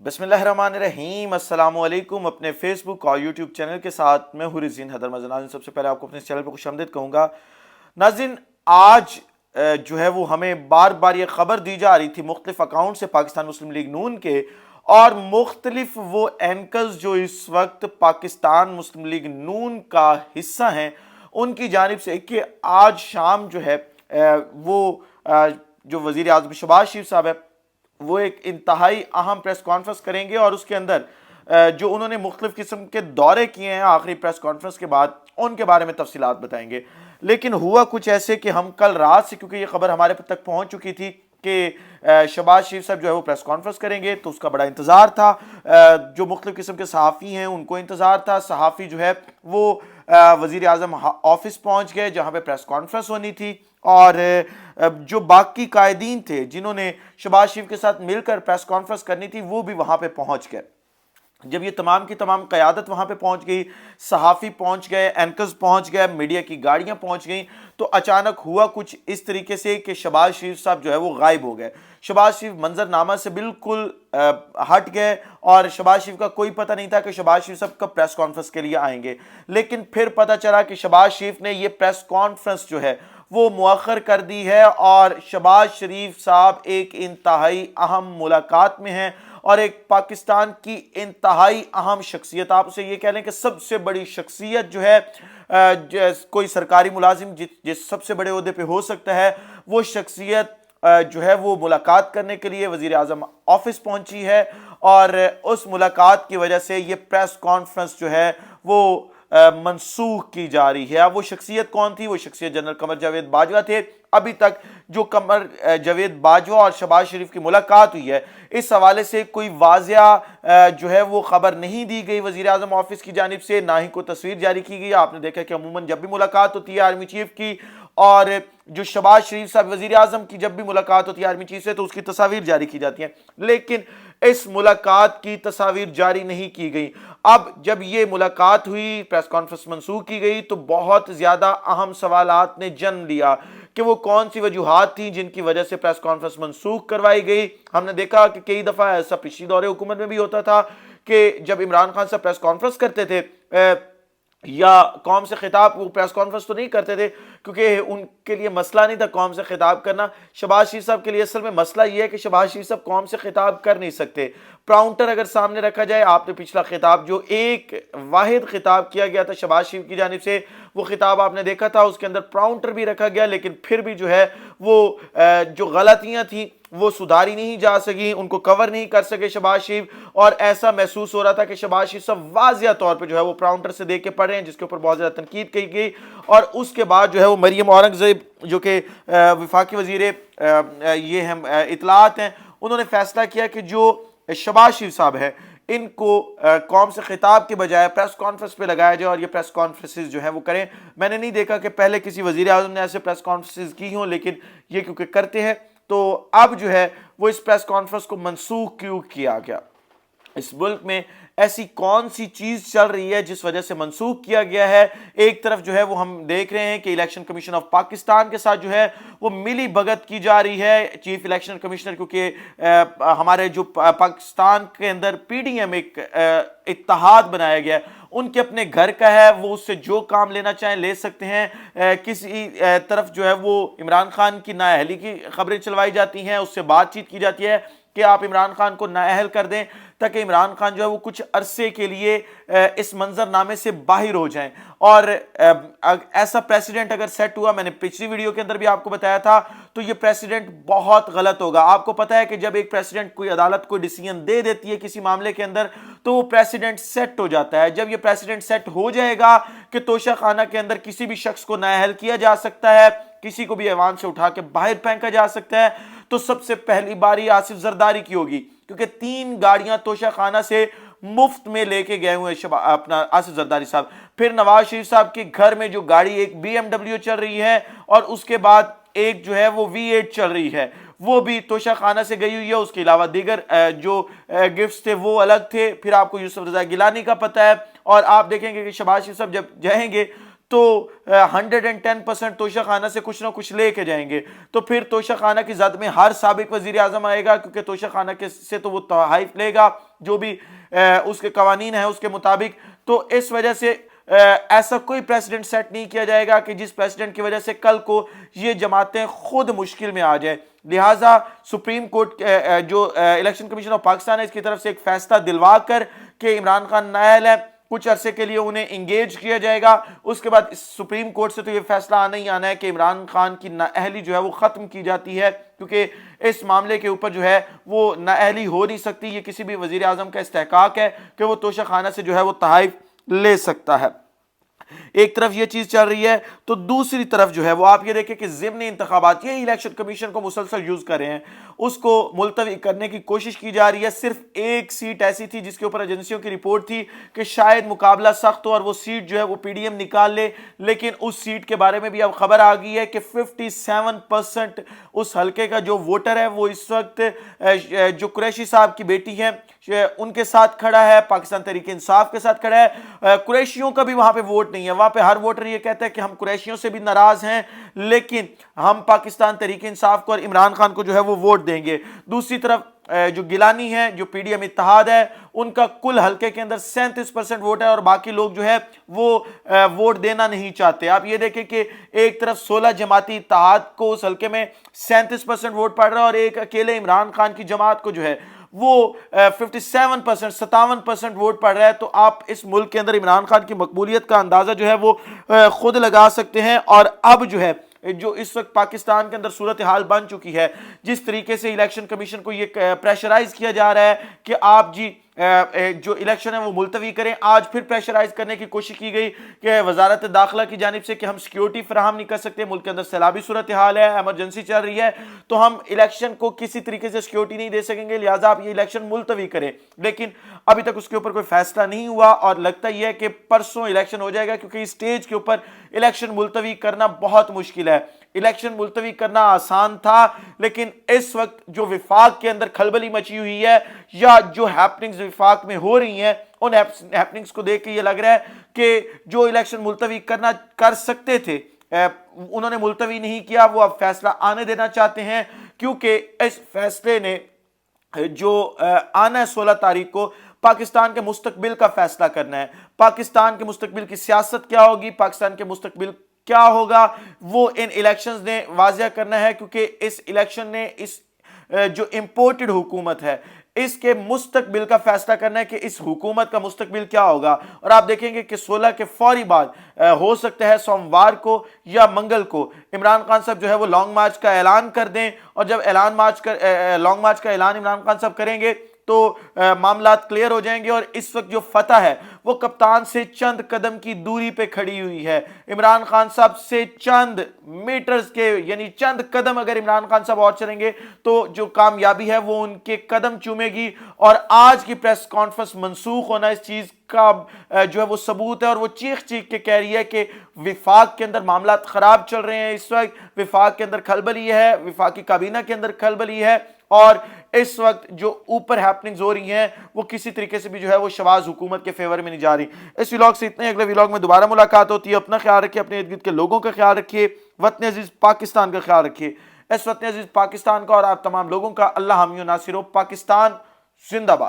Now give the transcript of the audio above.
बिस्मिल्लाहिर्रहमानिर्रहीम। अस्सलाम वालेकुम। अपने फेसबुक और यूट्यूब चैनल के साथ मैं हूँ रिज़ीन हैदर मज़न। नाज़रीन, सबसे पहले आपको अपने चैनल पर खुशामदीद कहूँगा। नाज़रीन, आज जो है वो हमें बार बार ये ख़बर दी जा रही थी मुख्तलिफ अकाउंट से पाकिस्तान मुस्लिम लीग नून के, और मुख्तलिफ वो एंकर्स जो इस वक्त पाकिस्तान मुस्लिम लीग नून का हिस्सा हैं उनकी जानिब से कि आज शाम जो है जो वज़ीर आज़म शहबाज शरीफ साहब है वो एक इंतहाई अहम प्रेस कॉन्फ्रेंस करेंगे, और उसके अंदर जो उन्होंने मुख्तलिफ किस्म के दौरे किए हैं आखिरी प्रेस कॉन्फ्रेंस के बाद उनके बारे में तफसीलात बताएंगे। लेकिन हुआ कुछ ऐसे कि हम कल रात से, क्योंकि ये खबर हमारे तक पहुंच चुकी थी कि शहबाज शरीफ साहब जो है वो प्रेस कॉन्फ्रेंस करेंगे, तो उसका बड़ा इंतज़ार था। जो मुख्तलिफ किस्म के सहाफ़ी हैं उनको इंतज़ार था। सहाफ़ी जो है वो वज़ीर आज़म ऑफिस पहुंच गए जहां पे प्रेस कॉन्फ्रेंस होनी थी, और जो बाकी कायदीन थे जिन्होंने शहबाज शरीफ के साथ मिलकर प्रेस कॉन्फ्रेंस करनी थी वो भी वहां पे पहुंच गए। जब ये तमाम की तमाम क़यादत वहाँ पे पहुँच गई, सहाफ़ी पहुँच गए, एंकर्स पहुँच गए, मीडिया की गाड़ियाँ पहुँच गईं, तो अचानक हुआ कुछ इस तरीके से कि शहबाज शरीफ साहब जो है वो गायब हो गए। शहबाज शरीफ मंजरनामा से बिल्कुल हट गए, और शहबाज शरीफ का कोई पता नहीं था कि शहबाज शरीफ साहब कब प्रेस कॉन्फ्रेंस के लिए आएंगे। लेकिन फिर पता चला कि शहबाज शरीफ ने ये प्रेस कॉन्फ्रेंस जो है वो मुअख्खर कर दी है, और शहबाज शरीफ साहब एक इंतहाई अहम मुलाकात में हैं, और एक पाकिस्तान की इंतहाई अहम शख्सियत, आप उसे ये कह लें कि सबसे बड़ी शख्सियत जो है, कोई सरकारी मुलाजिम जिस सबसे बड़े ओहदे पे हो सकता है, वो शख्सियत जो है वो मुलाकात करने के लिए वज़ीर आज़म ऑफिस पहुंची है, और उस मुलाकात की वजह से ये प्रेस कॉन्फ्रेंस जो है वो मनसूख की जा रही है। अब वो शख्सियत कौन थी? वो शख्सियत जनरल कमर जावेद बाजवा थे। अभी तक जो कमर जावेद बाजवा और शहबाज शरीफ की मुलाकात हुई है, इस हवाले से कोई वाज़िया जो है वो खबर नहीं दी गई वज़ीर आज़म ऑफिस की जानिब से, ना ही कोई तस्वीर जारी की गई। आपने देखा कि अमूमन जब भी मुलाकात होती है आर्मी चीफ की, और जो शहबाज शरीफ साहब वज़ीर आज़म की जब भी मुलाकात होती है आर्मी चीफ से, तो उसकी तस्वीर जारी की जाती हैं, लेकिन इस मुलाकात की तस्वीर जारी नहीं की गई। अब जब ये मुलाकात हुई, प्रेस कॉन्फ्रेंस मंसूख की गई, तो बहुत ज़्यादा अहम सवालात ने जन्म लिया कि वो कौन सी वजूहात थी जिनकी वजह से प्रेस कॉन्फ्रेंस मंसूख करवाई गई। हमने देखा कि कई दफ़ा ऐसा पिछली दौरे हुकूमत में भी होता था कि जब इमरान खान साहब प्रेस कॉन्फ्रेंस करते थे या कौम से खिताब, वो प्रेस कॉन्फ्रेंस तो नहीं करते थे क्योंकि उनके लिए मसला नहीं था कौम से खिताब करना। शहबाज शरीफ साहब के लिए असल में मसला ये है कि शहबाज शरीफ साहब कौम से खिताब कर नहीं सकते। प्राउंटर अगर सामने रखा जाए, आपने पिछला खिताब जो एक वाहिद खिताब किया गया था शहबाज शरीफ की जानिब से, वो खिताब आपने देखा था, उसके अंदर प्राउंटर भी रखा गया, लेकिन फिर भी जो है वो जो गलतियां थी वो सुधारी नहीं जा सकी, उनको कवर नहीं कर सके शहबाज शरीफ, और ऐसा महसूस हो रहा था कि शहबाज शरीफ सब वाज़िया तौर पे जो है वो प्राउंटर से देख के पढ़ रहे हैं, जिसके ऊपर बहुत ज़्यादा तनकीद की गई। और उसके बाद जो है वो मरियम औरंगज़ेब जो कि वफाकी वज़ीर ये हम इतलात हैं, उन्होंने फैसला किया कि जो शहबाज शरीफ साहब है इनको कौम से खिताब के बजाय प्रेस कॉन्फ्रेंस पे लगाया जाए, और ये प्रेस कॉन्फ्रेंसेस जो है वो करें। मैंने नहीं देखा कि पहले किसी वज़ीर आज़म ने ऐसे प्रेस कॉन्फ्रेंसेस की हों, लेकिन ये क्योंकि करते हैं तो अब जो है वो इस प्रेस कॉन्फ्रेंस को मनसूख क्यों किया गया? इस मुल्क में ऐसी कौन सी चीज चल रही है जिस वजह से मनसूख किया गया है? एक तरफ जो है वो हम देख रहे हैं कि इलेक्शन कमीशन ऑफ पाकिस्तान के साथ जो है वो मिली भगत की जा रही है। चीफ इलेक्शन कमिश्नर, क्योंकि हमारे जो पाकिस्तान के अंदर पीडीएम एक इत्तेहाद बनाया गया है, उनके अपने घर का है, वो उससे जो काम लेना चाहें ले सकते हैं। किसी तरफ जो है वो इमरान खान की नाअहली की खबरें चलवाई जाती हैं, उससे बातचीत की जाती है कि आप इमरान खान को नाअहल कर दें ताकि इमरान खान जो है वो कुछ अरसे के लिए इस मंजरनामे से बाहर हो जाएं। और ऐसा प्रेसिडेंट अगर सेट हुआ, मैंने पिछली वीडियो के अंदर भी आपको बताया था, तो ये प्रेसिडेंट बहुत गलत होगा। आपको पता है कि जब एक प्रेसिडेंट कोई अदालत कोई डिसीजन दे देती है किसी मामले के अंदर, तो वो प्रेसिडेंट सेट हो जाता है। जब ये प्रेसिडेंट सेट हो जाएगा कि तोशा खाना के अंदर किसी भी शख्स को नाअहल किया जा सकता है, किसी को भी ऐवान से उठा के बाहर फेंका जा सकता है, तो सबसे पहली बारी आसिफ जरदारी की होगी, क्योंकि 3 गाड़ियां तोशा खाना से मुफ्त में लेके गए हुए अपना आसिफ जरदारी साहब। फिर नवाज शरीफ साहब के घर में जो गाड़ी एक BMW चल रही है, और उसके बाद एक जो है वो V8 चल रही है, वो भी तोशा खाना से गई हुई है। उसके अलावा दीगर जो गिफ्ट्स थे वो अलग थे। फिर आपको यूसुफ रजा गिलानी का पता है, और आप देखेंगे कि शहबाज शरीफ साहब जब जाएंगे تو 110% توشہ خانہ سے کچھ نہ کچھ لے کے جائیں گے، تو پھر توشہ خانہ کی زد میں ہر سابق وزیر اعظم آئے گا، کیونکہ توشہ خانہ سے تو وہ تحائف لے گا جو بھی اس کے قوانین ہیں اس کے مطابق. تو اس وجہ سے ایسا کوئی پریسیڈنٹ سیٹ نہیں کیا جائے گا کہ جس پریسیڈنٹ کی وجہ سے کل کو یہ جماعتیں خود مشکل میں آ جائیں. لہٰذا سپریم کورٹ جو الیکشن کمیشن آف پاکستان ہے اس کی طرف سے ایک فیصلہ دلوا کر کہ عمران خان نااہل ہے، کچھ عرصے کے لیے انہیں انگیج کیا جائے گا. اس کے بعد سپریم کورٹ سے تو یہ فیصلہ آنا ہی آنا ہے کہ عمران خان کی نااہلی جو ہے وہ ختم کی جاتی ہے، کیونکہ اس معاملے کے اوپر جو ہے وہ نااہلی ہو نہیں سکتی. یہ کسی بھی وزیر اعظم کا استحقاق ہے کہ وہ توشہ خانہ سے جو ہے وہ تحائف لے سکتا ہے. ایک طرف یہ چیز چل رہی ہے تو دوسری طرف جو ہے وہ آپ یہ دیکھیں کہ ضمن انتخابات یہ الیکشن کمیشن کو مسلسل یوز کر رہے ہیں، اس کو ملتوی کرنے کی کوشش کی جا رہی ہے. صرف ایک سیٹ ایسی تھی جس کے اوپر ایجنسیوں کی رپورٹ تھی کہ شاید مقابلہ سخت ہو اور وہ سیٹ جو ہے وہ پی ڈی ایم نکال لے، لیکن اس سیٹ کے بارے میں بھی اب خبر آ گئی ہے کہ 57% اس حلقے کا جو ووٹر ہے وہ اس وقت جو قریشی صاحب کی بیٹی ہیں ان کے ساتھ کھڑا ہے، پاکستان تحریک انصاف کے ساتھ کھڑا ہے. قریشیوں کا بھی وہاں پہ ووٹ نہیں ہے، وہاں پہ ہر ووٹر یہ کہتا ہے کہ ہم قریشیوں سے بھی ناراض ہیں لیکن ہم پاکستان تحریک انصاف کو اور عمران خان کو جو ہے وہ ووٹ دیں گے. دوسری طرف جو گیلانی ہے جو پی ڈی ایم اتحاد ہے ان کا کل حلقے کے اندر 37% ووٹ ہے اور باقی لوگ جو ہے وہ ووٹ دینا نہیں چاہتے. آپ یہ دیکھیں کہ ایک طرف 16 جماعتی اتحاد کو اس حلقے میں 37% ووٹ پڑ رہا ہے اور ایک اکیلے عمران خان کی جماعت کو جو ہے وہ 57% ووٹ پڑ رہا ہے. تو آپ اس ملک کے اندر عمران خان کی مقبولیت کا اندازہ جو ہے وہ خود لگا سکتے ہیں. اور اب جو ہے جو اس وقت پاکستان کے اندر صورتحال بن چکی ہے، جس طریقے سے الیکشن کمیشن کو یہ پریشرائز کیا جا رہا ہے کہ آپ جی جو الیکشن ہے وہ ملتوی کریں. آج پھر پریشرائز کرنے کی کوشش کی گئی کہ وزارت داخلہ کی جانب سے کہ ہم سیکیورٹی فراہم نہیں کر سکتے، ملک کے اندر سیلابی صورتحال ہے، ایمرجنسی چل رہی ہے تو ہم الیکشن کو کسی طریقے سے سیکیورٹی نہیں دے سکیں گے، لہٰذا آپ یہ الیکشن ملتوی کریں. لیکن ابھی تک اس کے اوپر کوئی فیصلہ نہیں ہوا اور لگتا یہ ہے کہ پرسوں الیکشن ہو جائے گا، کیونکہ اس سٹیج کے اوپر الیکشن ملتوی کرنا بہت مشکل ہے. الیکشن ملتوی کرنا آسان تھا لیکن اس وقت جو وفاق کے اندر کھلبلی مچی ہوئی ہے یا جو ہیپننگز وفاق میں ہو رہی ہیں ان ہیپننگز کو دیکھ کے یہ لگ رہا ہے کہ جو الیکشن ملتوی کر سکتے تھے انہوں نے ملتوی نہیں کیا، وہ اب فیصلہ آنے دینا چاہتے ہیں کیونکہ اس فیصلے نے جو آنا ہے 16 تاریخ کو پاکستان کے مستقبل کا فیصلہ کرنا ہے. پاکستان کے مستقبل کی سیاست کیا ہوگی، پاکستان کے مستقبل کیا ہوگا، وہ ان الیکشنز نے واضح کرنا ہے. کیونکہ اس الیکشن نے اس جو امپورٹڈ حکومت ہے اس کے مستقبل کا فیصلہ کرنا ہے کہ اس حکومت کا مستقبل کیا ہوگا. اور آپ دیکھیں گے کہ 16 کے فوری بعد ہو سکتا ہے سوموار کو یا منگل کو عمران خان صاحب جو ہے وہ لانگ مارچ کا اعلان کر دیں، اور جب لانگ مارچ کا اعلان عمران خان صاحب کریں گے تو معاملات کلیئر ہو جائیں گے. اور اس وقت جو فتح ہے وہ کپتان سے چند قدم کی دوری پہ کھڑی ہوئی ہے. عمران خان صاحب سے چند میٹرز کے یعنی چند قدم اگر عمران خان صاحب اور چلیں گے تو جو کامیابی ہے وہ ان کے قدم چومے گی. اور آج کی پریس کانفرنس منسوخ ہونا اس چیز کا جو ہے وہ ثبوت ہے. اور وہ چیخ چیخ کے کہہ رہی ہے کہ وفاق کے اندر معاملات خراب چل رہے ہیں، اس وقت وفاق کے اندر کھلبلی ہے، وفاقی کابینہ کے اندر کھلبلی ہے، اور اس وقت جو اوپر ہیپننگز ہو رہی ہیں وہ کسی طریقے سے بھی جو ہے وہ شواز حکومت کے فیور میں نہیں جا رہی. اس ولاگ سے اتنے، اگلے ولاگ میں دوبارہ ملاقات ہوتی ہے. اپنا خیال رکھیے، اپنے ارد گرد کے لوگوں کا خیال رکھیے، وطن عزیز پاکستان کا خیال رکھیے. اس وطن عزیز پاکستان کا اور آپ تمام لوگوں کا اللہ حامی و ناصر ہو. پاکستان زندہ باد.